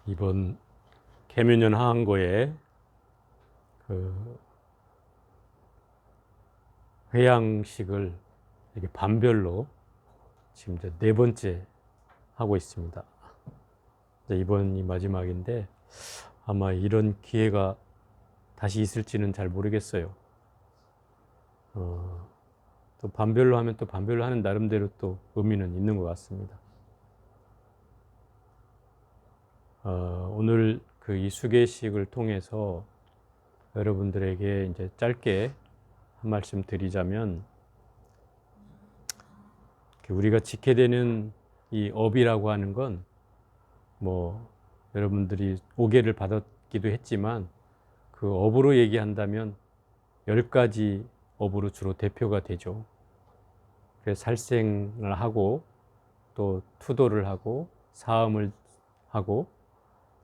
이번 계면연 하한거의 그 회양식을 이렇게 반별로 지금 이제 4번째 하고 있습니다. 이제 이번이 마지막인데 아마 이런 기회가 다시 있을지는 잘 모르겠어요. 또 반별로 하면 또 반별로 하는 나름대로 또 의미는 있는 것 같습니다. 오늘 그 이 수계식을 통해서 여러분들에게 이제 짧게 한 말씀 드리자면, 우리가 지켜야 되는 이 업이라고 하는 건 뭐 여러분들이 오계를 받았기도 했지만 그 업으로 얘기한다면 10가지 업으로 주로 대표가 되죠. 그래서 살생을 하고 또 투도를 하고 사음을 하고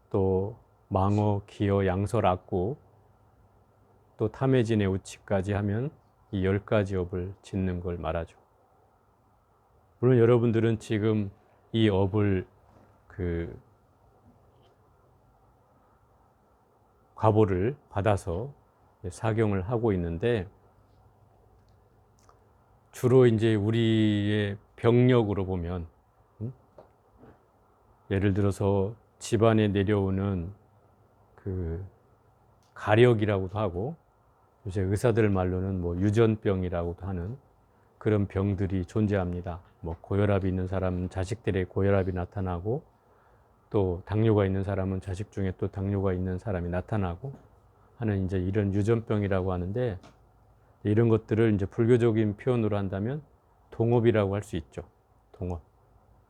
또 망어, 기어, 양설, 악구, 또 탐해진의 우치까지 하면 이 10가지 업을 짓는 걸 말하죠. 물론 여러분들은 지금 이 업을 과보를 받아서 사경을 하고 있는데, 주로 이제 우리의 병력으로 보면, 예를 들어서 집안에 내려오는 그 가력이라고도 하고, 요새 의사들 말로는 뭐 유전병이라고도 하는 그런 병들이 존재합니다. 뭐 고혈압이 있는 사람은 자식들의 고혈압이 나타나고, 또 당뇨가 있는 사람은 자식 중에 또 당뇨가 있는 사람이 나타나고 하는 이제 이런 유전병이라고 하는데, 이런 것들을 이제 불교적인 표현으로 한다면 동업이라고 할 수 있죠. 동업.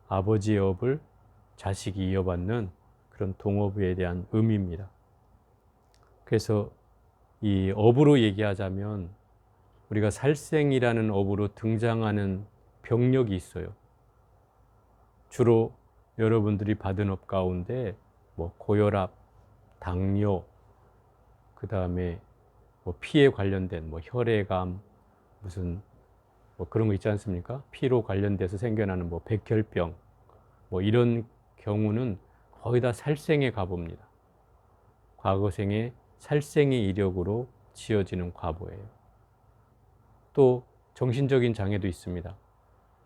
아버지의 업을 자식이 이어받는 그런 동업에 대한 의미입니다. 그래서 이 업으로 얘기하자면 우리가 살생이라는 업으로 등장하는 병력이 있어요. 주로 여러분들이 받은 업 가운데 뭐 고혈압, 당뇨, 그 다음에 뭐 피에 관련된 뭐 혈액암, 무슨 뭐 그런 거 있지 않습니까? 피로 관련돼서 생겨나는 뭐 백혈병, 뭐 이런 경우는 거의 다 살생의 과보입니다. 과거생의 살생의 이력으로 지어지는 과보예요. 또 정신적인 장애도 있습니다.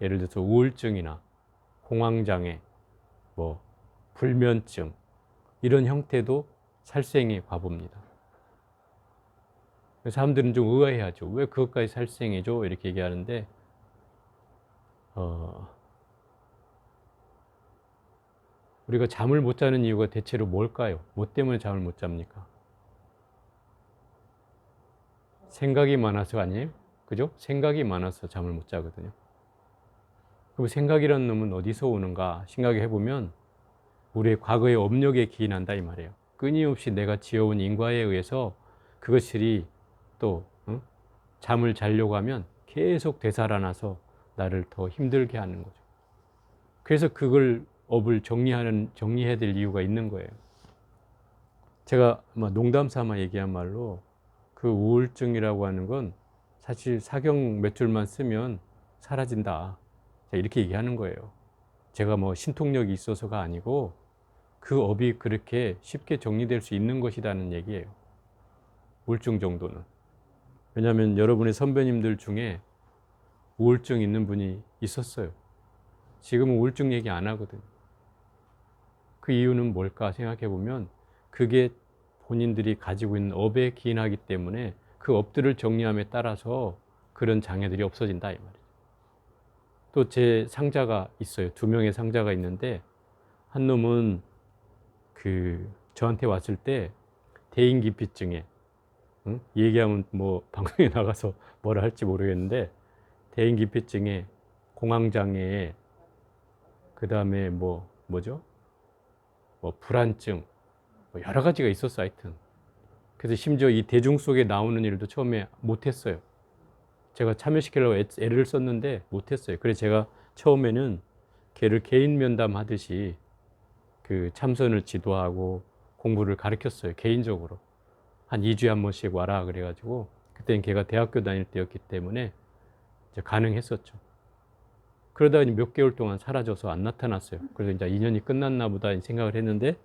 예를 들어서 우울증이나 공황장애, 뭐 불면증, 이런 형태도 살생의 과보입니다. 사람들은 좀 의아해하죠. 왜 그것까지 살생이죠? 이렇게 얘기하는데, 우리가 잠을 못 자는 이유가 대체로 뭘까요? 뭐 때문에 잠을 못 잡니까? 생각이 많아서 아니에요? 그죠? 생각이 많아서 잠을 못 자거든요. 그럼 생각이라는 놈은 어디서 오는가 생각해 보면 우리의 과거의 업력에 기인한다 이 말이에요. 끊임없이 내가 지어온 인과에 의해서 그것들이 또 잠을 자려고 하면 계속 되살아나서 나를 더 힘들게 하는 거죠. 그래서 그걸 업을 정리해야 될 이유가 있는 거예요. 제가 농담 삼아 얘기한 말로 그 우울증이라고 하는 건 사실 사경 몇 줄만 쓰면 사라진다. 이렇게 얘기하는 거예요. 제가 뭐 신통력이 있어서가 아니고 그 업이 그렇게 쉽게 정리될 수 있는 것이라는 얘기예요. 우울증 정도는. 왜냐하면 여러분의 선배님들 중에 우울증 있는 분이 있었어요. 지금은 우울증 얘기 안 하거든요. 그 이유는 뭘까 생각해 보면 그게 본인들이 가지고 있는 업에 기인하기 때문에 그 업들을 정리함에 따라서 그런 장애들이 없어진다 이 말이죠. 또 제 상자가 있어요. 2명의 상자가 있는데, 한 놈은 저한테 왔을 때 대인기피증에, 얘기하면 뭐 방송에 나가서 뭐라 할지 모르겠는데, 대인기피증에 공황장애에 그 다음에 뭐죠? 뭐 불안증, 뭐 여러 가지가 있었어 하여튼. 그래서 심지어 이 대중 속에 나오는 일도 처음에 못했어요. 제가 참여시키려고 애를 썼는데 못했어요. 그래서 제가 처음에는 걔를 개인 면담 하듯이 참선을 지도하고 공부를 가르쳤어요. 개인적으로. 한 2주에 한 번씩 와라 그래가지고, 그때는 걔가 대학교 다닐 때였기 때문에 이제 가능했었죠. 그러다 몇 개월 동안 사라져서 안 나타났어요. 그래서 이제 인연이 끝났나 보다 생각을 했는데,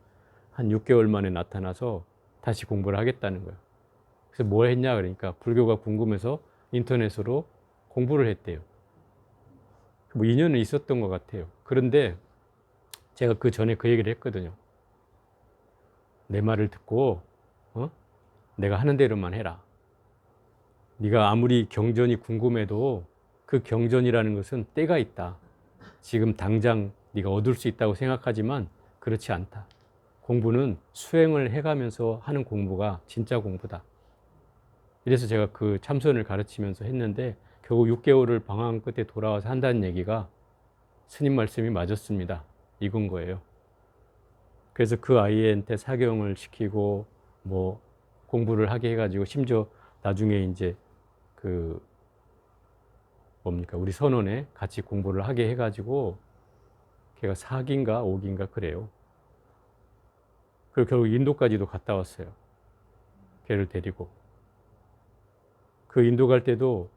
한 6개월 만에 나타나서 다시 공부를 하겠다는 거예요. 그래서 뭘 했냐 그러니까 불교가 궁금해서 인터넷으로 공부를 했대요. 뭐 인연은 있었던 것 같아요. 그런데 제가 그 전에 그 얘기를 했거든요. 내 말을 듣고 내가 하는 대로만 해라. 네가 아무리 경전이 궁금해도 그 경전이라는 것은 때가 있다. 지금 당장 네가 얻을 수 있다고 생각하지만 그렇지 않다. 공부는 수행을 해가면서 하는 공부가 진짜 공부다. 이래서 제가 그 참선을 가르치면서 했는데 결국 6개월을 방황 끝에 돌아와서 한다는 얘기가 스님 말씀이 맞았습니다. 이건 거예요. 그래서 그 아이한테 사경을 시키고 뭐 공부를 하게 해가지고 심지어 나중에 이제 그 뭡니까 우리 선원에 같이 공부를 하게 해가지고 걔가 4기인가 5기인가 그래요. 그리고 결국 인도까지도 갔다 왔어요. 걔를 데리고. 그 인도 갈 때도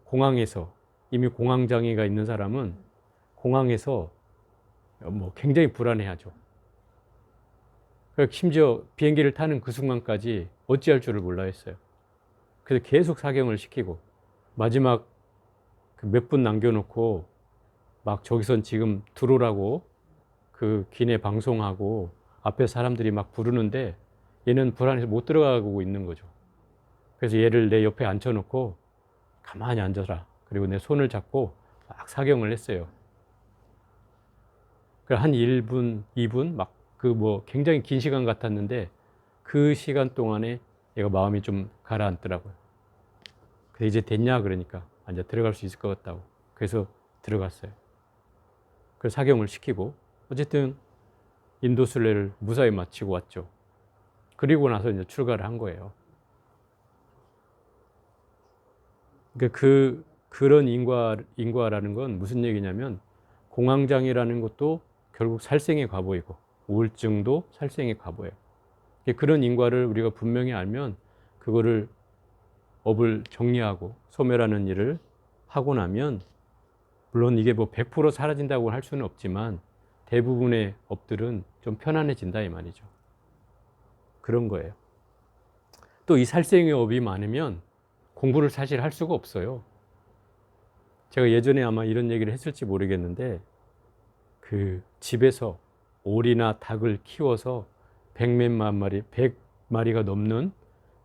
공항에서 이미 공황장애가 있는 사람은 공항에서 뭐 굉장히 불안해하죠. 심지어 비행기를 타는 그 순간까지 어찌할 줄을 몰라 했어요. 그래서 계속 사경을 시키고 마지막 몇 분 남겨놓고 막 저기선 지금 들어오라고 그 기내 방송하고 앞에 사람들이 막 부르는데 얘는 불안해서 못 들어가고 있는 거죠. 그래서 얘를 내 옆에 앉혀놓고 가만히 앉아라. 그리고 내 손을 잡고 막 사경을 했어요. 한 1분, 2분 막 그 뭐 굉장히 긴 시간 같았는데 그 시간 동안에 얘가 마음이 좀 가라앉더라고요. 그래서 이제 됐냐 그러니까 이제 들어갈 수 있을 것 같다고. 그래서 들어갔어요. 그래서 사경을 시키고 어쨌든 인도 순례를 무사히 마치고 왔죠. 그리고 나서 이제 출가를 한 거예요. 그러니까 그런 인과라는 건 무슨 얘기냐면 공황장애라는 것도 결국 살생의 과보이고 우울증도 살생의 과보예요. 그런 인과를 우리가 분명히 알면 그거를 업을 정리하고 소멸하는 일을 하고 나면 물론 이게 뭐 100% 사라진다고 할 수는 없지만 대부분의 업들은 좀 편안해진다 이 말이죠. 그런 거예요. 또 이 살생의 업이 많으면 공부를 사실 할 수가 없어요. 제가 예전에 아마 이런 얘기를 했을지 모르겠는데 그 집에서 오리나 닭을 키워서 100몇만 마리, 100마리가 넘는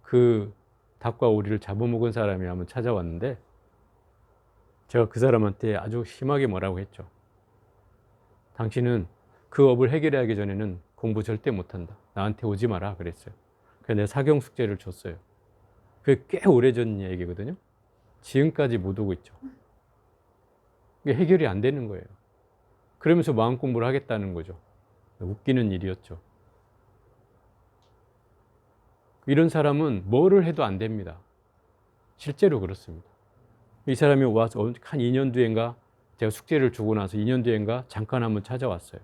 그 닭과 오리를 잡아먹은 사람이 한번 찾아왔는데 제가 그 사람한테 아주 심하게 뭐라고 했죠. 당신은 그 업을 해결하기 전에는 공부 절대 못한다. 나한테 오지 마라 그랬어요. 그래서 내가 사경 숙제를 줬어요. 그게 꽤 오래전 얘기거든요. 지금까지 못 오고 있죠. 이게 해결이 안 되는 거예요. 그러면서 마음 공부를 하겠다는 거죠. 웃기는 일이었죠. 이런 사람은 뭐를 해도 안 됩니다. 실제로 그렇습니다. 이 사람이 와서 한 2년 뒤인가 제가 숙제를 주고 나서 2년 뒤인가 잠깐 한번 찾아왔어요.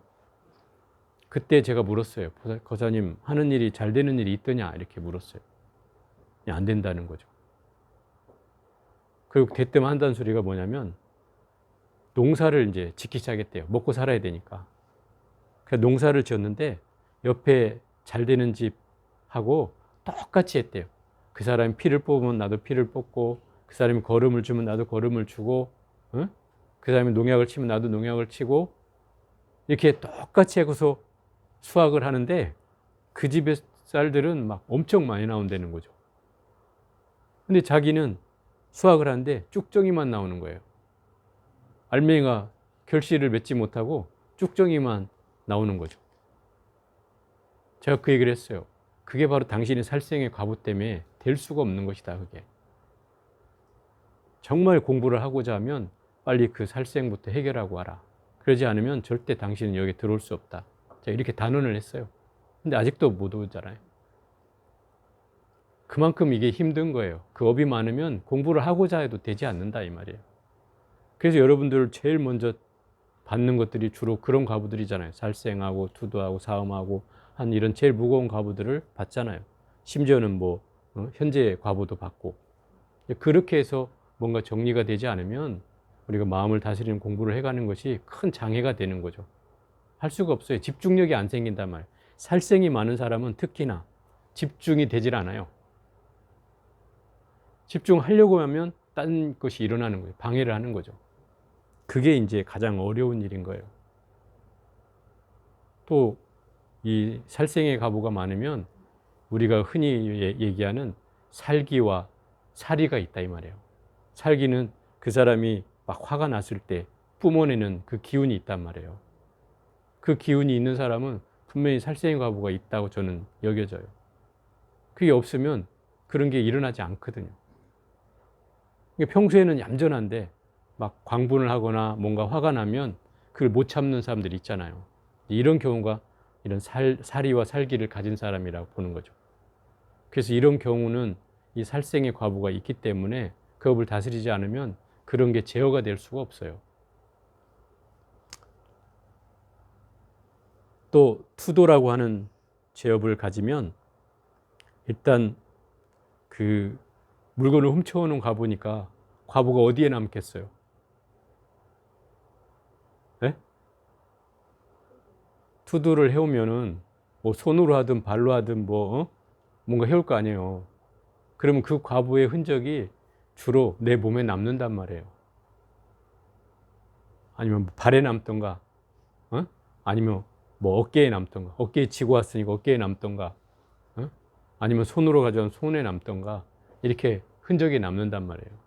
그때 제가 물었어요. 거사님 하는 일이 잘 되는 일이 있더냐 이렇게 물었어요. 안 된다는 거죠. 그리고 대뜸 한다는 소리가 뭐냐면 농사를 이제 짓기 시작했대요. 먹고 살아야 되니까. 그래서 농사를 지었는데 옆에 잘 되는 집하고 똑같이 했대요. 그 사람이 피를 뽑으면 나도 피를 뽑고 그 사람이 거름을 주면 나도 거름을 주고 그 사람이 농약을 치면 나도 농약을 치고 이렇게 똑같이 하고서 수확을 하는데 그 집의 쌀들은 막 엄청 많이 나온다는 거죠. 근데 자기는 수확을 하는데 쭉정이만 나오는 거예요. 알맹이가 결실을 맺지 못하고 쭉정이만 나오는 거죠. 제가 그 얘기를 했어요. 그게 바로 당신의 살생의 과부 때문에 될 수가 없는 것이다. 그게. 정말 공부를 하고자 하면 빨리 그 살생부터 해결하고 와라. 그러지 않으면 절대 당신은 여기 들어올 수 없다. 제가 이렇게 단언을 했어요. 근데 아직도 못 오잖아요. 그만큼 이게 힘든 거예요. 그 업이 많으면 공부를 하고자 해도 되지 않는다 이 말이에요. 그래서 여러분들 제일 먼저 받는 것들이 주로 그런 과부들이잖아요. 살생하고 투도하고 사음하고 한 이런 제일 무거운 과부들을 받잖아요. 심지어는 뭐 현재 과부도 받고. 그렇게 해서 뭔가 정리가 되지 않으면 우리가 마음을 다스리는 공부를 해가는 것이 큰 장애가 되는 거죠. 할 수가 없어요. 집중력이 안 생긴단 말이에요. 살생이 많은 사람은 특히나 집중이 되질 않아요. 집중하려고 하면 딴 것이 일어나는 거예요. 방해를 하는 거죠. 그게 이제 가장 어려운 일인 거예요. 또 이 살생의 가부가 많으면 우리가 흔히 얘기하는 살기와 사리가 있다 이 말이에요. 살기는 그 사람이 막 화가 났을 때 뿜어내는 그 기운이 있단 말이에요. 그 기운이 있는 사람은 분명히 살생의 가부가 있다고 저는 여겨져요. 그게 없으면 그런 게 일어나지 않거든요. 평소에는 얌전한데 막 광분을 하거나 뭔가 화가 나면 그걸 못 참는 사람들이 있잖아요. 이런 경우가 이런 사리와 살기를 가진 사람이라고 보는 거죠. 그래서 이런 경우는 이 살생의 과부가 있기 때문에 그 업을 다스리지 않으면 그런 게 제어가 될 수가 없어요. 또 투도라고 하는 제업을 가지면 일단 그 물건을 훔쳐오는 과부니까 과부가 어디에 남겠어요? 네? 투도를 해오면은 뭐 손으로 하든 발로 하든 뭔가 해올 거 아니에요. 그러면 그 과부의 흔적이 주로 내 몸에 남는단 말이에요. 아니면 발에 남던가, 아니면 뭐 어깨에 남던가, 어깨에 지고 왔으니까 어깨에 남던가, 아니면 손으로 가져온 손에 남던가, 이렇게 흔적이 남는단 말이에요.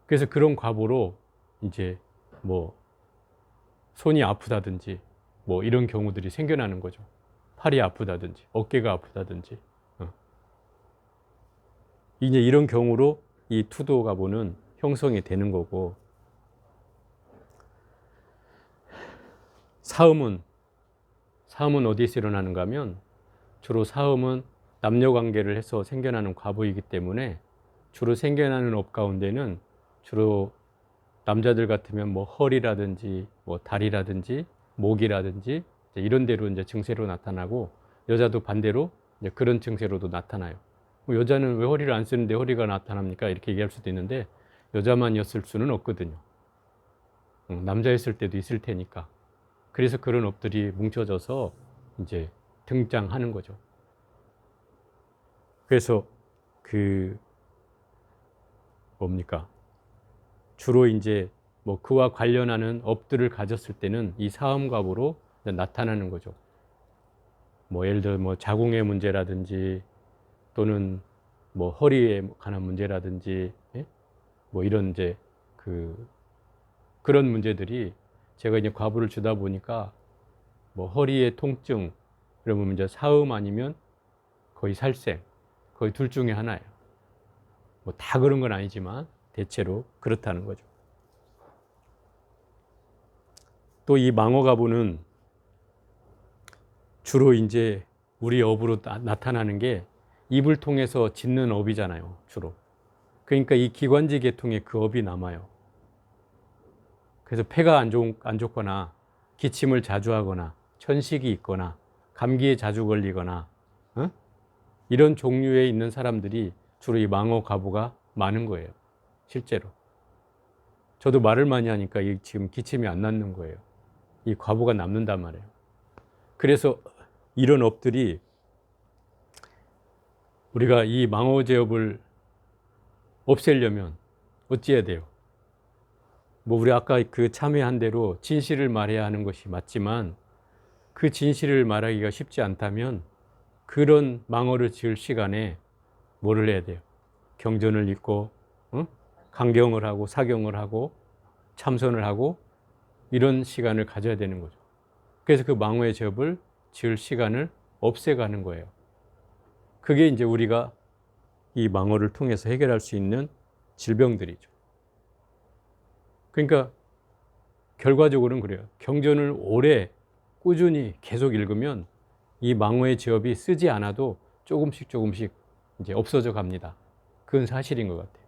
그래서 그런 과부로 이제 뭐 손이 아프다든지 뭐 이런 경우들이 생겨나는 거죠. 팔이 아프다든지 어깨가 아프다든지. 이제 이런 경우로 이 투도 과부는 형성이 되는 거고, 사음은 어디에서 일어나는가 하면 주로 사음은 남녀 관계를 해서 생겨나는 과부이기 때문에 주로 생겨나는 업 가운데는 주로 남자들 같으면 뭐 허리라든지 뭐 다리라든지 목이라든지 이런 데로 이제 증세로 나타나고, 여자도 반대로 이제 그런 증세로도 나타나요. 여자는 왜 허리를 안 쓰는데 허리가 나타납니까? 이렇게 얘기할 수도 있는데 여자만이었을 수는 없거든요. 남자였을 때도 있을 테니까. 그래서 그런 업들이 뭉쳐져서 이제 등장하는 거죠. 그래서 그 뭡니까? 주로 이제 뭐 그와 관련하는 업들을 가졌을 때는 이 사음갑으로 나타나는 거죠. 뭐 예를 들어 뭐 자궁의 문제라든지 또는 뭐 허리에 관한 문제라든지, 예? 뭐 이런 이제 그런 문제들이 제가 이제 과부를 주다 보니까 뭐 허리의 통증, 그러면 이제 사음 아니면 거의 살생, 거의 둘 중에 하나예요. 뭐 다 그런 건 아니지만 대체로 그렇다는 거죠. 또 이 망어가부는 주로 이제 우리 업으로 나타나는 게 입을 통해서 짓는 업이잖아요, 주로. 그러니까 이 기관지 계통에 그 업이 남아요. 그래서 폐가 안 좋거나 기침을 자주 하거나 천식이 있거나 감기에 자주 걸리거나 이런 종류에 있는 사람들이 주로 이 망어가부가 많은 거예요, 실제로. 저도 말을 많이 하니까 지금 기침이 안 낫는 거예요. 이 과부가 남는단 말이에요. 그래서 이런 업들이 우리가 이 망어제업을 없애려면 어찌해야 돼요? 뭐 우리 아까 그 참여한 대로 진실을 말해야 하는 것이 맞지만, 그 진실을 말하기가 쉽지 않다면 그런 망어를 지을 시간에 뭐를 해야 돼요? 경전을 읽고, 강경을 하고 사경을 하고 참선을 하고 이런 시간을 가져야 되는 거죠. 그래서 그 망어의 제업을 지을 시간을 없애가는 거예요. 그게 이제 우리가 이 망어를 통해서 해결할 수 있는 질병들이죠. 그러니까 결과적으로는 그래요. 경전을 오래 꾸준히 계속 읽으면 이 망어의 제업이 쓰지 않아도 조금씩 이제 없어져 갑니다. 그건 사실인 것 같아요.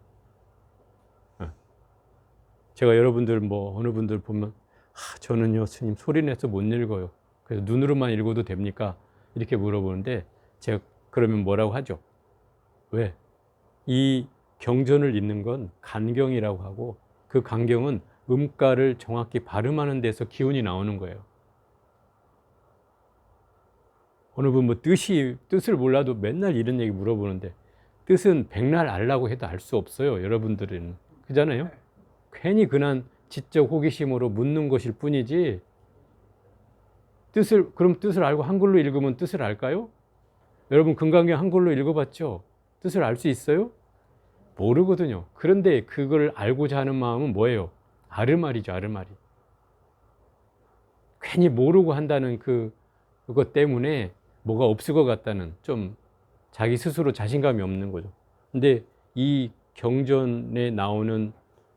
제가 여러분들 뭐 어느 분들 보면 저는요 스님 소리 내서 못 읽어요. 그래서 눈으로만 읽어도 됩니까? 이렇게 물어보는데 제가 그러면 뭐라고 하죠? 왜? 이 경전을 읽는 건 간경이라고 하고, 그 간경은 음가를 정확히 발음하는 데서 기운이 나오는 거예요. 어느 분 뭐 뜻을 몰라도 맨날 이런 얘기 물어보는데 뜻은 백날 알라고 해도 알 수 없어요. 여러분들은. 그잖아요? 괜히 그냥 지적 호기심으로 묻는 것일 뿐이지 그럼 뜻을 알고 한글로 읽으면 뜻을 알까요? 여러분 금강경 한글로 읽어봤죠? 뜻을 알 수 있어요? 모르거든요. 그런데 그걸 알고자 하는 마음은 뭐예요? 아르마리죠, 아르마리. 괜히 모르고 한다는 그것 때문에 뭐가 없을 것 같다는 좀 자기 스스로 자신감이 없는 거죠. 근데 이 경전에 나오는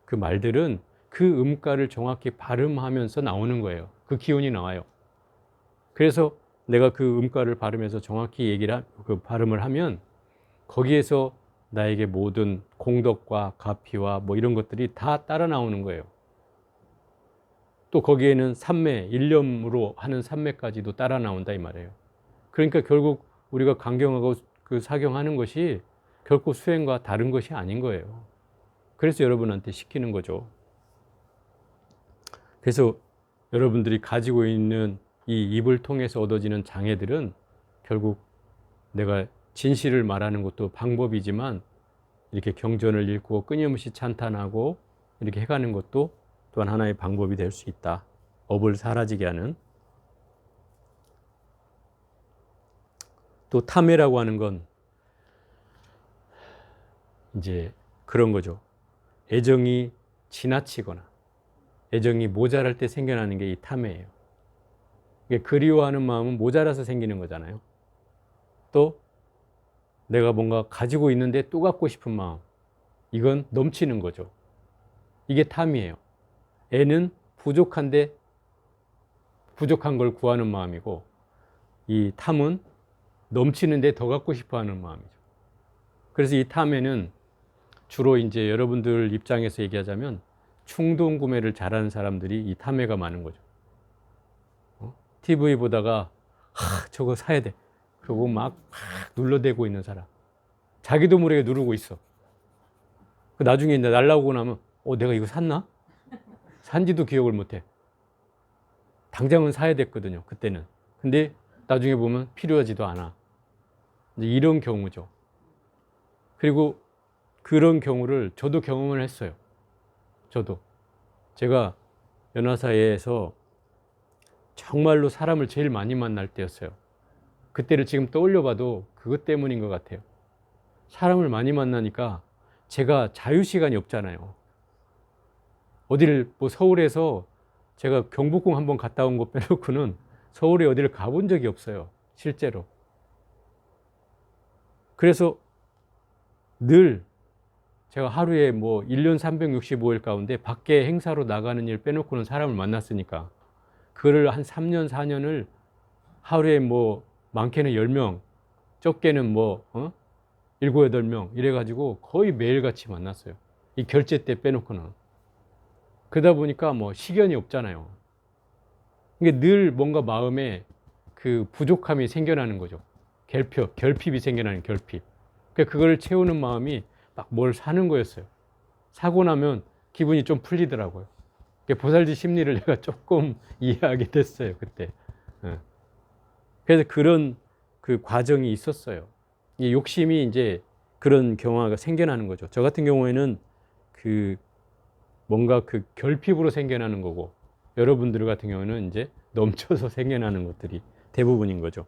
그 말들은 그 음가를 정확히 발음하면서 나오는 거예요. 그 기운이 나와요. 그래서 내가 그 음가를 발음해서 정확히 발음을 하면 거기에서 나에게 모든 공덕과 가피와 뭐 이런 것들이 다 따라 나오는 거예요. 또 거기에는 삼매, 일념으로 하는 삼매까지도 따라 나온다 이 말이에요. 그러니까 결국 우리가 강경하고 그 사경하는 것이 결코 수행과 다른 것이 아닌 거예요. 그래서 여러분한테 시키는 거죠. 그래서 여러분들이 가지고 있는 이 입을 통해서 얻어지는 장애들은 결국 내가 진실을 말하는 것도 방법이지만 이렇게 경전을 읽고 끊임없이 찬탄하고 이렇게 해가는 것도 또한 하나의 방법이 될 수 있다. 업을 사라지게 하는. 또 탐해라고 하는 건 이제 그런 거죠. 애정이 지나치거나 애정이 모자랄 때 생겨나는 게 이 탐해예요. 그리워하는 마음은 모자라서 생기는 거잖아요. 또 내가 뭔가 가지고 있는데 또 갖고 싶은 마음, 이건 넘치는 거죠. 이게 탐이에요. 애는 부족한데 부족한 걸 구하는 마음이고, 이 탐은 넘치는데 더 갖고 싶어 하는 마음이죠. 그래서 이 탐에는 주로 이제 여러분들 입장에서 얘기하자면 충동 구매를 잘하는 사람들이 이 탐해가 많은 거죠. TV 보다가 저거 사야 돼. 그러고 막 눌러대고 있는 사람. 자기도 모르게 누르고 있어. 나중에 이제 날라오고 나면 내가 이거 샀나? 산지도 기억을 못해. 당장은 사야 됐거든요, 그때는. 근데 나중에 보면 필요하지도 않아. 이제 이런 경우죠. 그리고 그런 경우를 저도 경험을 했어요. 저도. 제가 연화사에서 정말로 사람을 제일 많이 만날 때였어요. 그때를 지금 떠올려 봐도 그것 때문인 것 같아요. 사람을 많이 만나니까 제가 자유시간이 없잖아요. 어디를 서울에서 제가 경복궁 한번 갔다 온 거 빼놓고는 서울에 어디를 가본 적이 없어요. 실제로. 그래서 늘 제가 하루에 1년 365일 가운데 밖에 행사로 나가는 일 빼놓고는 사람을 만났으니까 그거를 한 3년, 4년을 하루에 많게는 10명, 적게는 7, 8명 이래가지고 거의 매일같이 만났어요. 이 결제 때 빼놓고는. 그러다 보니까 시견이 없잖아요. 이게 늘 뭔가 마음에 그 부족함이 생겨나는 거죠. 결핍이 생겨나는 결핍. 그러니까 그걸 채우는 마음이 막 뭘 사는 거였어요. 사고 나면 기분이 좀 풀리더라고요. 보살지 심리를 내가 조금 이해하게 됐어요, 그때. 그래서 그런 그 과정이 있었어요. 이 욕심이 이제 그런 경화가 생겨나는 거죠. 저 같은 경우에는 뭔가 결핍으로 생겨나는 거고, 여러분들 같은 경우는 이제 넘쳐서 생겨나는 것들이 대부분인 거죠.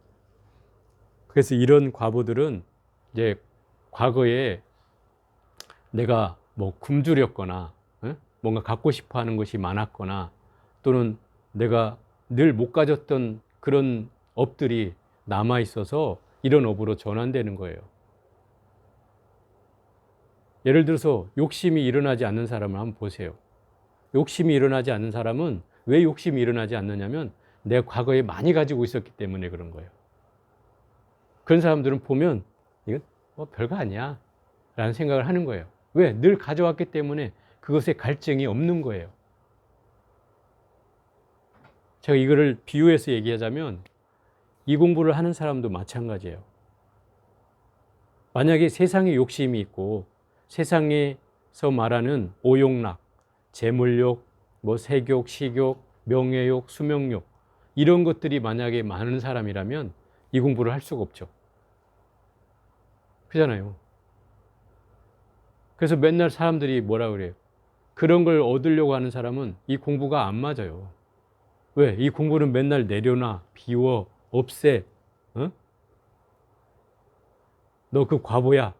그래서 이런 과보들은 이제 과거에 내가 굶주렸거나 뭔가 갖고 싶어 하는 것이 많았거나 또는 내가 늘 못 가졌던 그런 업들이 남아 있어서 이런 업으로 전환되는 거예요. 예를 들어서 욕심이 일어나지 않는 사람을 한번 보세요. 욕심이 일어나지 않는 사람은 왜 욕심이 일어나지 않느냐면 내가 과거에 많이 가지고 있었기 때문에 그런 거예요. 그런 사람들은 보면 이건 별거 아니야 라는 생각을 하는 거예요. 왜? 늘 가져왔기 때문에 그것에 갈증이 없는 거예요. 제가 이거를 비유해서 얘기하자면 이 공부를 하는 사람도 마찬가지예요. 만약에 세상에 욕심이 있고 세상에서 말하는 오욕락, 재물욕, 색욕, 식욕, 명예욕, 수명욕 이런 것들이 만약에 많은 사람이라면 이 공부를 할 수가 없죠. 그잖아요. 그래서 맨날 사람들이 뭐라 그래요? 그런 걸 얻으려고 하는 사람은 이 공부가 안 맞아요. 왜? 이 공부는 맨날 내려놔, 비워, 없애. 어? 너 그 과보야.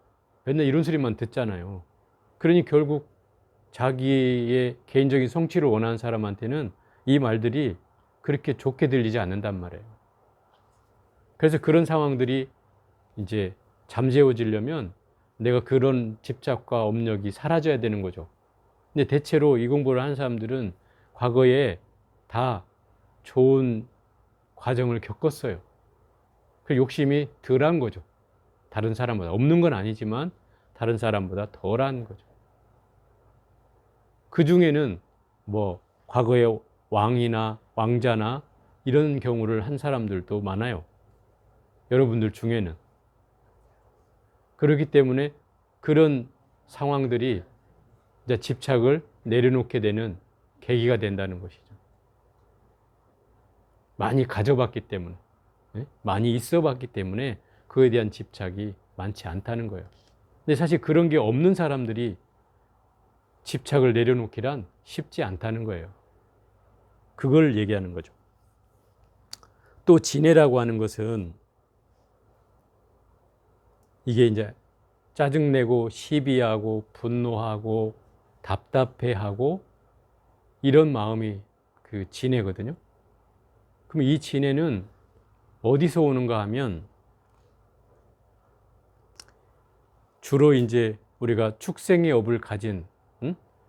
맨날 이런 소리만 듣잖아요. 그러니 결국 자기의 개인적인 성취를 원하는 사람한테는 이 말들이 그렇게 좋게 들리지 않는단 말이에요. 그래서 그런 상황들이 이제 잠재워지려면 내가 그런 집착과 업력이 사라져야 되는 거죠. 근데 대체로 이 공부를 하는 사람들은 과거에 다 좋은 과정을 겪었어요. 그 욕심이 덜한 거죠. 다른 사람보다. 없는 건 아니지만 다른 사람보다 덜한 거죠. 그 중에는 뭐 과거의 왕이나 왕자나 이런 경우를 한 사람들도 많아요. 여러분들 중에는. 그렇기 때문에 그런 상황들이 이제 집착을 내려놓게 되는 계기가 된다는 것이죠. 많이 가져봤기 때문에, 많이 있어봤기 때문에 그에 대한 집착이 많지 않다는 거예요. 근데 사실 그런 게 없는 사람들이 집착을 내려놓기란 쉽지 않다는 거예요. 그걸 얘기하는 거죠. 또 진해라고 하는 것은 이게 이제 짜증내고 시비하고 분노하고 답답해하고 이런 마음이 그 진해거든요. 그럼 이 진해는 어디서 오는가 하면 주로 이제 우리가 축생의 업을 가진,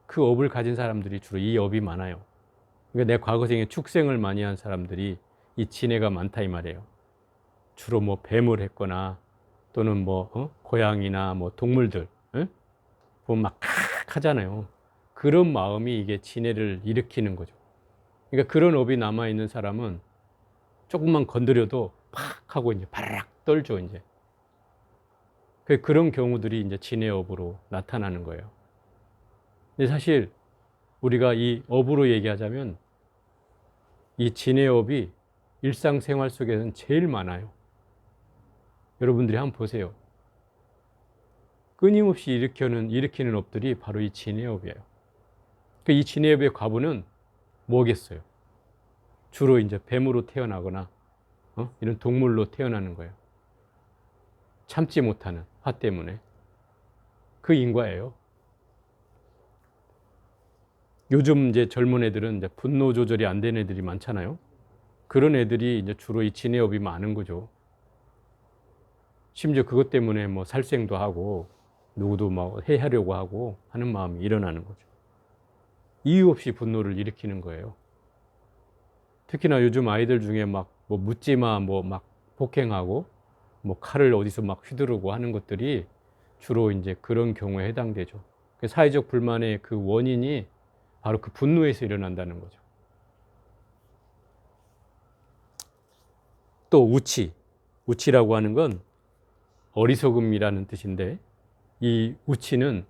그 업을 가진 사람들이 주로 이 업이 많아요. 그러니까 내 과거생에 축생을 많이 한 사람들이 이 진해가 많다 이 말이에요. 주로 뭐 뱀을 했거나 또는 뭐 고양이나 뭐 동물들 보면 막 하잖아요. 그런 마음이 이게 진해를 일으키는 거죠. 그러니까 그런 업이 남아 있는 사람은 조금만 건드려도 팍 하고 이제 바락 떨죠 이제. 그런 경우들이 이제 진해 업으로 나타나는 거예요. 근데 사실 우리가 이 업으로 얘기하자면 이 진해 업이 일상생활 속에는 제일 많아요. 여러분들이 한번 보세요. 끊임없이 일으키는 업들이 바로 이 진해업이에요. 이 진해업의 과부는 뭐겠어요? 주로 이제 뱀으로 태어나거나 이런 동물로 태어나는 거예요. 참지 못하는 화 때문에 그 인과예요. 요즘 이제 젊은 애들은 이제 분노 조절이 안 되는 애들이 많잖아요. 그런 애들이 이제 주로 이 진해업이 많은 거죠. 심지어 그것 때문에 뭐 살생도 하고 누구도 막 해하려고 하고 하는 마음이 일어나는 거죠. 이유 없이 분노를 일으키는 거예요. 특히나 요즘 아이들 중에 막 뭐 묻지마 뭐 막 폭행하고 뭐 칼을 어디서 막 휘두르고 하는 것들이 주로 이제 그런 경우에 해당되죠. 사회적 불만의 그 원인이 바로 그 분노에서 일어난다는 거죠. 또 우치라고 하는 건 어리석음이라는 뜻인데 이 우치는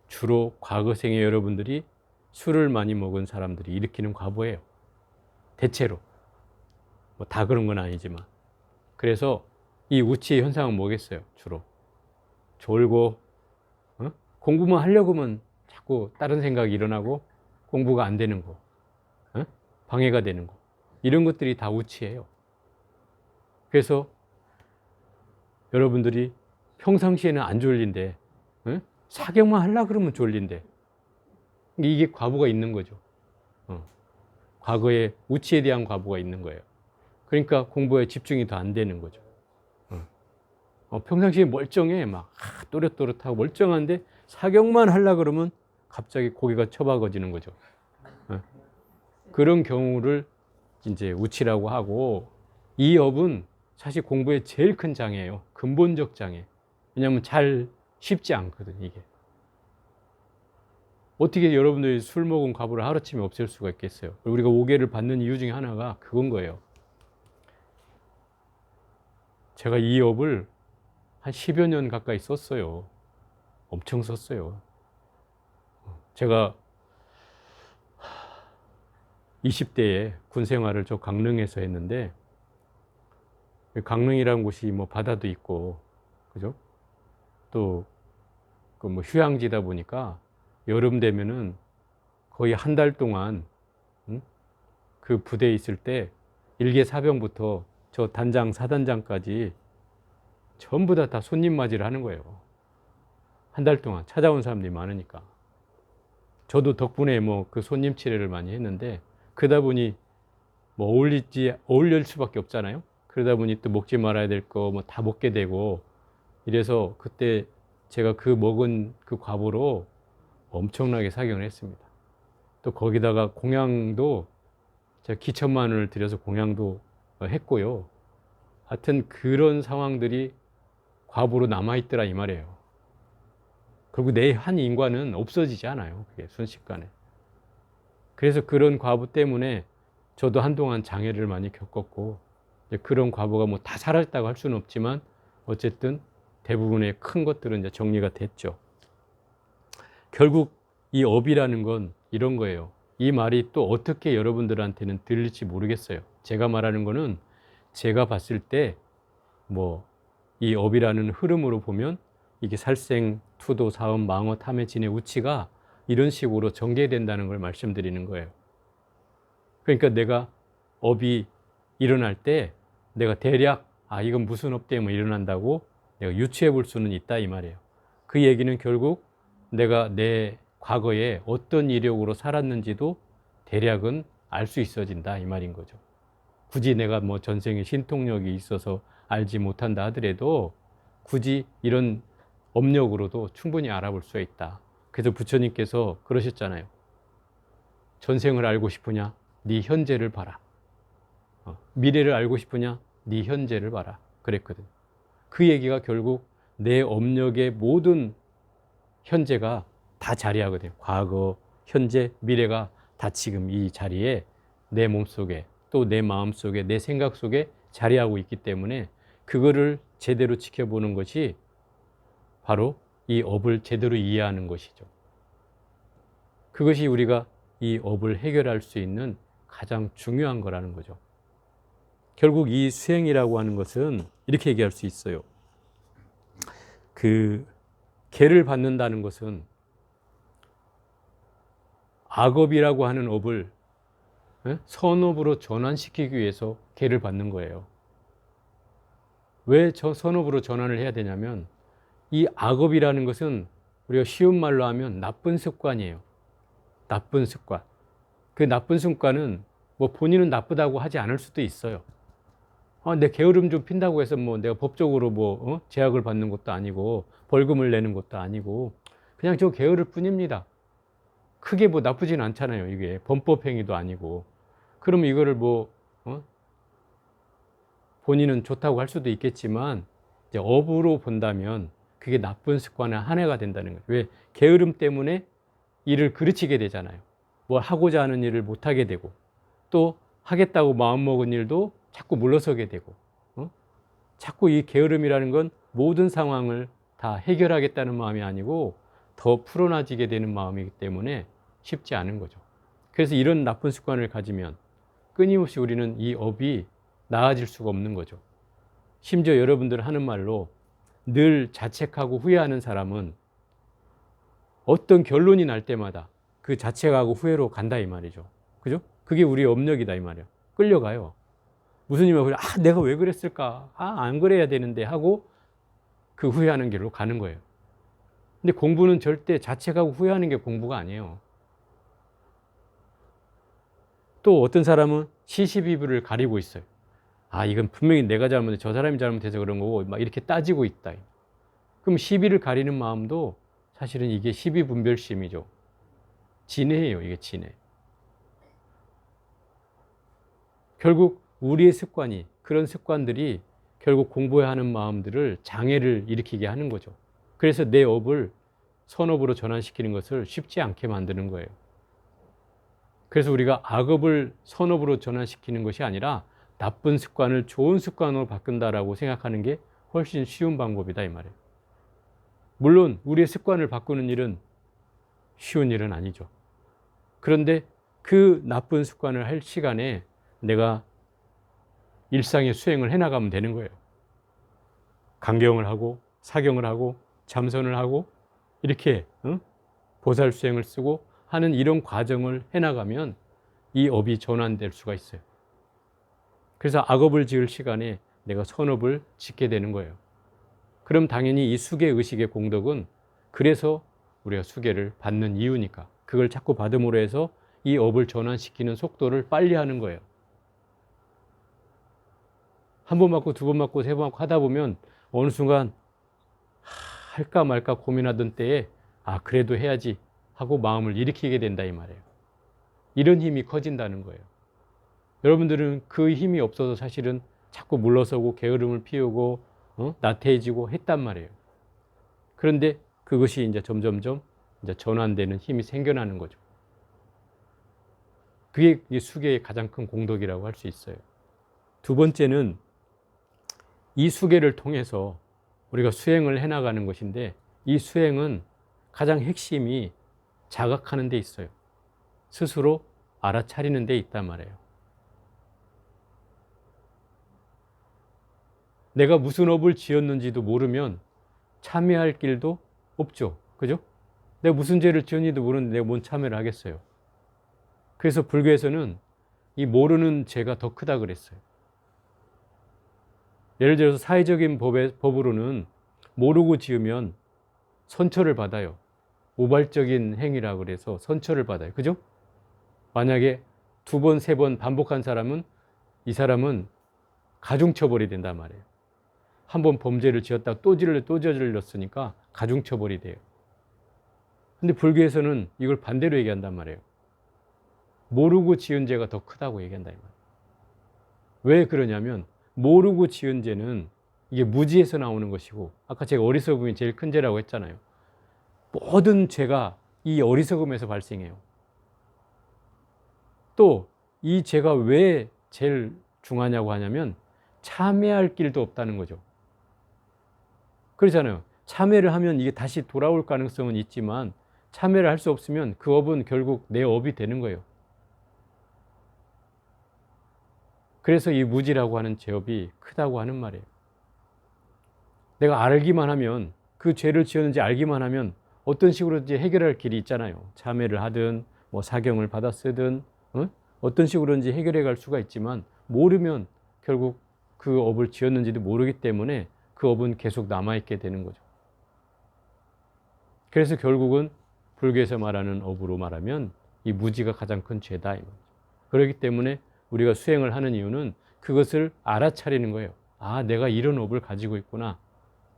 주로 과거생에 여러분들이 술을 많이 먹은 사람들이 일으키는 과보예요. 대체로. 뭐 다 그런 건 아니지만. 그래서 이 우치의 현상은 뭐겠어요? 주로. 졸고, 공부만 하려고 하면 자꾸 다른 생각이 일어나고 공부가 안 되는 거, 방해가 되는 거. 이런 것들이 다 우치예요. 그래서 여러분들이 평상시에는 안 졸린데, 사경만 하려고 그러면 졸린데. 이게 과부가 있는 거죠. 과거에 우치에 대한 과부가 있는 거예요. 그러니까 공부에 집중이 더 안 되는 거죠. 평상시에 멀쩡해. 막 또렷또렷하고 멀쩡한데 사경만 하려고 그러면 갑자기 고개가 처박아지는 거죠. 그런 경우를 이제 우치라고 하고 이 업은 사실 공부의 제일 큰 장애예요. 근본적 장애. 왜냐하면 잘 쉽지 않거든 이게. 어떻게 여러분들이 술 먹은 과부를 하루아침에 없앨 수가 있겠어요? 우리가 오개를 받는 이유 중에 하나가 그건 거예요. 제가 이 업을 한 10여 년 가까이 썼어요. 엄청 썼어요. 제가 20대에 군 생활을 저 강릉에서 했는데 강릉이라는 곳이 뭐 바다도 있고, 그죠? 또 그 뭐 휴양지다 보니까 여름 되면은 거의 한 달 동안 그 부대에 있을 때 일개 사병부터 저 단장, 사단장까지 전부 다 손님 맞이를 하는 거예요. 한 달 동안 찾아온 사람들이 많으니까. 저도 덕분에 뭐 그 손님 치레를 많이 했는데, 그러다 보니 뭐 어울릴 수밖에 없잖아요. 그러다 보니 또 먹지 말아야 될 거 뭐 다 먹게 되고, 이래서 그때 제가 그 먹은 그 과보로 엄청나게 사경을 했습니다. 또 거기다가 공양도 제가 기천만 원을 들여서 공양도 했고요. 하여튼 그런 상황들이 과보로 남아있더라 이 말이에요. 그리고 내 한 인과는 없어지지 않아요. 그게 순식간에. 그래서 그런 과보 때문에 저도 한동안 장애를 많이 겪었고, 그런 과보가 뭐 다 사라졌다고 할 수는 없지만 어쨌든 대부분의 큰 것들은 이제 정리가 됐죠. 결국 이 업이라는 건 이런 거예요. 이 말이 또 어떻게 여러분들한테는 들릴지 모르겠어요. 제가 말하는 거는 제가 봤을 때 뭐 이 업이라는 흐름으로 보면 이게 살생, 투도, 사음, 망어, 탐해, 진해, 우치가 이런 식으로 전개된다는 걸 말씀드리는 거예요. 그러니까 내가 업이 일어날 때 내가 대략 이건 무슨 업 때문에 일어난다고 내가 유추해 볼 수는 있다 이 말이에요. 그 얘기는 결국 내가 내 과거에 어떤 이력으로 살았는지도 대략은 알 수 있어진다 이 말인 거죠. 굳이 내가 뭐 전생에 신통력이 있어서 알지 못한다 하더라도 굳이 이런 업력으로도 충분히 알아볼 수 있다. 그래서 부처님께서 그러셨잖아요. 전생을 알고 싶으냐? 네 현재를 봐라. 미래를 알고 싶으냐? 네 현재를 봐라. 그랬거든. 그 얘기가 결국 내 업력의 모든 현재가 다 자리하거든요. 과거, 현재, 미래가 다 지금 이 자리에 내 몸속에 또 내 마음속에 내 생각 속에 자리하고 있기 때문에 그거를 제대로 지켜보는 것이 바로 이 업을 제대로 이해하는 것이죠. 그것이 우리가 이 업을 해결할 수 있는 가장 중요한 거라는 거죠. 결국 이 수행이라고 하는 것은 이렇게 얘기할 수 있어요. 그 계를 받는다는 것은 악업이라고 하는 업을 선업으로 전환시키기 위해서 계를 받는 거예요. 왜 저 선업으로 전환을 해야 되냐면 이 악업이라는 것은 우리가 쉬운 말로 하면 나쁜 습관이에요. 나쁜 습관. 그 나쁜 습관은 뭐 본인은 나쁘다고 하지 않을 수도 있어요. 내 게으름 좀 핀다고 해서 뭐 내가 법적으로 뭐 제약을 받는 것도 아니고 벌금을 내는 것도 아니고 그냥 저 게으를 뿐입니다. 크게 뭐 나쁘진 않잖아요. 이게 범법행위도 아니고. 그럼 이거를 뭐 본인은 좋다고 할 수도 있겠지만 이제 업으로 본다면 그게 나쁜 습관의 한 해가 된다는 거예요. 왜? 게으름 때문에 일을 그르치게 되잖아요. 뭘 하고자 하는 일을 못 하게 되고 또 하겠다고 마음먹은 일도 자꾸 물러서게 되고 자꾸 이 게으름이라는 건 모든 상황을 다 해결하겠다는 마음이 아니고 더 풀어나지게 되는 마음이기 때문에 쉽지 않은 거죠. 그래서 이런 나쁜 습관을 가지면 끊임없이 우리는 이 업이 나아질 수가 없는 거죠. 심지어 여러분들 하는 말로 늘 자책하고 후회하는 사람은 어떤 결론이 날 때마다 그 자책하고 후회로 간다 이 말이죠. 그죠? 그게 우리의 업력이다 이 말이에요. 끌려가요. 무슨 일이면 내가 왜 그랬을까? 안 그래야 되는데 하고 그 후회하는 길로 가는 거예요. 근데 공부는 절대 자책하고 후회하는 게 공부가 아니에요. 또 어떤 사람은 시시비비를 가리고 있어요. 이건 분명히 내가 잘못해 저 사람이 잘못해서 그런 거고 막 이렇게 따지고 있다. 그럼 시비를 가리는 마음도 사실은 이게 시비분별심이죠. 진해예요. 이게 진해. 결국 우리의 습관이 그런 습관들이 결국 공부해야 하는 마음들을 장애를 일으키게 하는 거죠. 그래서 내 업을 선업으로 전환시키는 것을 쉽지 않게 만드는 거예요. 그래서 우리가 악업을 선업으로 전환시키는 것이 아니라 나쁜 습관을 좋은 습관으로 바꾼다라고 생각하는 게 훨씬 쉬운 방법이다 이 말이에요. 물론 우리의 습관을 바꾸는 일은 쉬운 일은 아니죠. 그런데 그 나쁜 습관을 할 시간에 내가 일상의 수행을 해나가면 되는 거예요. 강경을 하고 사경을 하고 참선을 하고 이렇게 보살 수행을 쓰고 하는 이런 과정을 해나가면 이 업이 전환될 수가 있어요. 그래서 악업을 지을 시간에 내가 선업을 짓게 되는 거예요. 그럼 당연히 이 수계 의식의 공덕은 그래서 우리가 수계를 받는 이유니까 그걸 자꾸 받음으로 해서 이 업을 전환시키는 속도를 빨리 하는 거예요. 한 번 맞고 두 번 맞고 세 번 맞고 하다 보면 어느 순간 할까 말까 고민하던 때에 그래도 해야지 하고 마음을 일으키게 된다 이 말이에요. 이런 힘이 커진다는 거예요. 여러분들은 그 힘이 없어서 사실은 자꾸 물러서고 게으름을 피우고 나태해지고 했단 말이에요. 그런데 그것이 이제 점점점 이제 전환되는 힘이 생겨나는 거죠. 그게 이 수계의 가장 큰 공덕이라고 할 수 있어요. 두 번째는 이 수계를 통해서 우리가 수행을 해나가는 것인데 이 수행은 가장 핵심이 자각하는 데 있어요. 스스로 알아차리는 데 있단 말이에요. 내가 무슨 업을 지었는지도 모르면 참여할 길도 없죠. 그죠? 내가 무슨 죄를 지었는지도 모르는데 내가 뭔 참여를 하겠어요. 그래서 불교에서는 이 모르는 죄가 더 크다 그랬어요. 예를 들어서 사회적인 법으로는 모르고 지으면 선처를 받아요. 우발적인 행위라 그래서 선처를 받아요. 그죠? 만약에 두 번, 세 번 반복한 사람은 이 사람은 가중처벌이 된단 말이에요. 한 번 범죄를 지었다가 또 저질렀으니까 가중처벌이 돼요. 근데 불교에서는 이걸 반대로 얘기한단 말이에요. 모르고 지은 죄가 더 크다고 얘기한다 이 말이에요. 왜 그러냐면 모르고 지은 죄는 이게 무지에서 나오는 것이고 아까 제가 어리석음이 제일 큰 죄라고 했잖아요. 모든 죄가 이 어리석음에서 발생해요. 또 이 죄가 왜 제일 중하냐고 하냐면 참회할 길도 없다는 거죠. 그렇잖아요. 참회를 하면 이게 다시 돌아올 가능성은 있지만 참회를 할 수 없으면 그 업은 결국 내 업이 되는 거예요. 그래서 이 무지라고 하는 죄업이 크다고 하는 말이에요. 내가 알기만 하면 그 죄를 지었는지 알기만 하면 어떤 식으로든지 해결할 길이 있잖아요. 참회를 하든 뭐 사경을 받아 쓰든 어떤 식으로든지 해결해 갈 수가 있지만 모르면 결국 그 업을 지었는지도 모르기 때문에 그 업은 계속 남아있게 되는 거죠. 그래서 결국은 불교에서 말하는 업으로 말하면 이 무지가 가장 큰 죄다 이 말이죠. 그렇기 때문에 우리가 수행을 하는 이유는 그것을 알아차리는 거예요. 내가 이런 업을 가지고 있구나.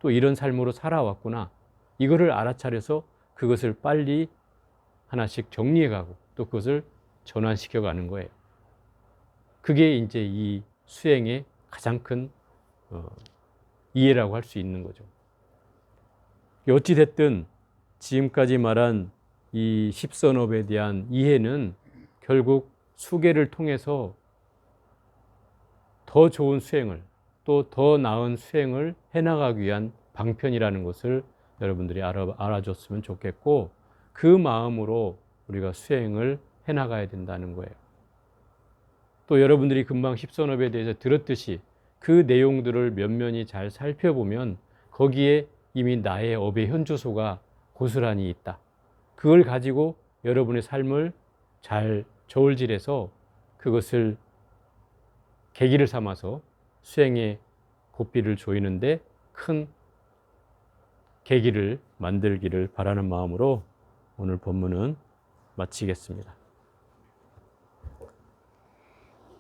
또 이런 삶으로 살아왔구나. 이거를 알아차려서 그것을 빨리 하나씩 정리해가고 또 그것을 전환시켜가는 거예요. 그게 이제 이 수행의 가장 큰 이해라고 할 수 있는 거죠. 어찌됐든 지금까지 말한 이 십선업에 대한 이해는 결국 수계를 통해서 더 좋은 수행을 또 더 나은 수행을 해나가기 위한 방편이라는 것을 여러분들이 알아줬으면 좋겠고 그 마음으로 우리가 수행을 해나가야 된다는 거예요. 또 여러분들이 금방 십선업에 대해서 들었듯이 그 내용들을 면면히 잘 살펴보면 거기에 이미 나의 업의 현주소가 고스란히 있다. 그걸 가지고 여러분의 삶을 잘 저울질해서 그것을 계기를 삼아서 수행의 고삐를 조이는데 큰 계기를 만들기를 바라는 마음으로 오늘 법문은 마치겠습니다.